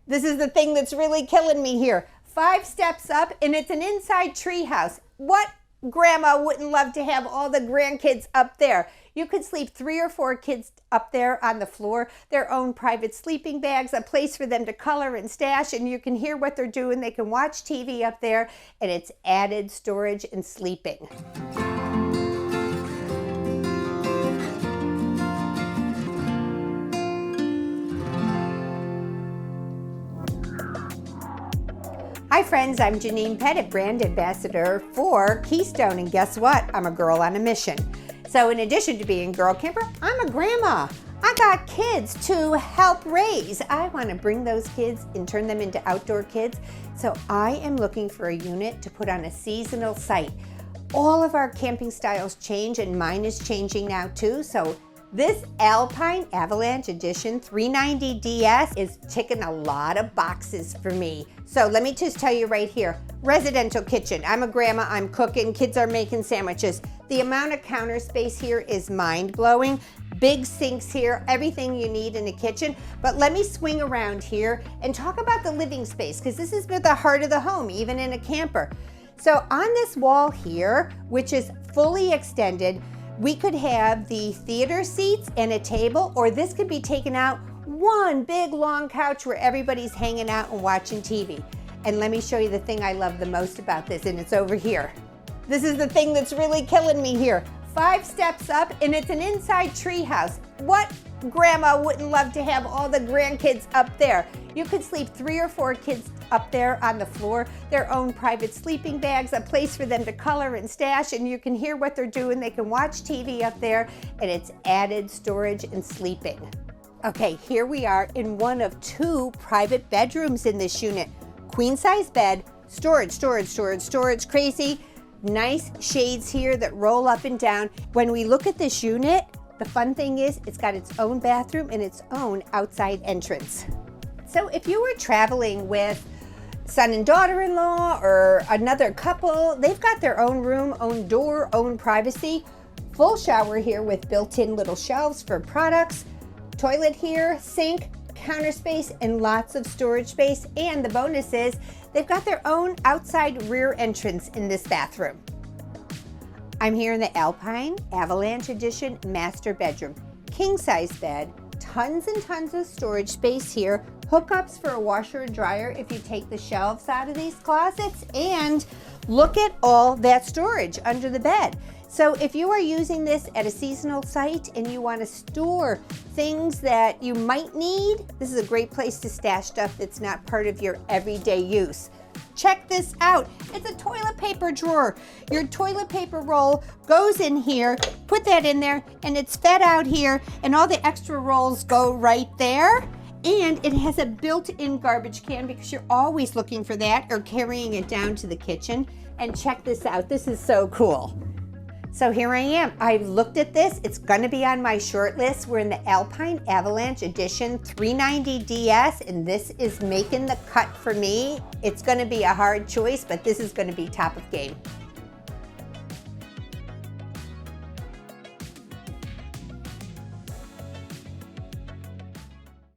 This is the thing that's really killing me here. 5 steps up, and it's an inside tree house. What grandma wouldn't love to have all the grandkids up there? You could sleep 3 or 4 kids up there on the floor, their own private sleeping bags, a place for them to color and stash, and you can hear what they're doing. They can watch TV up there, and it's added storage and sleeping. Hi friends, I'm Janine Pettit, brand ambassador for Keystone, and guess what? I'm a girl on a mission. So in addition to being a girl camper, I'm a grandma. I got kids to help raise. I want to bring those kids and turn them into outdoor kids. So I am looking for a unit to put on a seasonal site. All of our camping styles change, and mine is changing now too. So this Alpine Avalanche Edition 390DS is ticking a lot of boxes for me. So let me just tell you right here, residential kitchen. I'm a grandma, I'm cooking, kids are making sandwiches. The amount of counter space here is mind-blowing. Big sinks here, everything you need in a kitchen. But let me swing around here and talk about the living space, because this is the heart of the home, even in a camper. So on this wall here, which is fully extended, we could have the theater seats and a table, or this could be taken out, one big long couch where everybody's hanging out and watching TV. And let me show you the thing I love the most about this, and it's over here. This is the thing that's really killing me here. 5 steps up, and it's an inside tree house. What grandma wouldn't love to have all the grandkids up there? You could sleep 3 or 4 kids up there on the floor, their own private sleeping bags, a place for them to color and stash, and you can hear what they're doing. They can watch TV up there, and it's added storage and sleeping. Okay, here we are in one of 2 private bedrooms in this unit. Queen size bed, storage, storage, storage, storage, crazy. Nice shades here that roll up and down. When we look at this unit, the fun thing is it's got its own bathroom and its own outside entrance. So if you were traveling with son and daughter-in-law or another couple, they've got their own room, own door, own privacy. Full shower here with built-in little shelves for products. Toilet here, sink, counter space, and lots of storage space. And the bonus is they've got their own outside rear entrance in this bathroom. I'm here in the Alpine Avalanche Edition master bedroom. King size bed, tons and tons of storage space here, hookups for a washer and dryer if you take the shelves out of these closets, and look at all that storage under the bed. So if you are using this at a seasonal site and you want to store things that you might need, this is a great place to stash stuff that's not part of your everyday use. Check this out. It's a toilet paper drawer. Your toilet paper roll goes in here, put that in there, and it's fed out here, and all the extra rolls go right there. And it has a built-in garbage can because you're always looking for that or carrying it down to the kitchen. And check this out. This is so cool. So here I am. I've looked at this. It's going to be on my short list. We're in the Alpine Avalanche Edition 390DS, and this is making the cut for me. It's going to be a hard choice, but this is going to be top of game.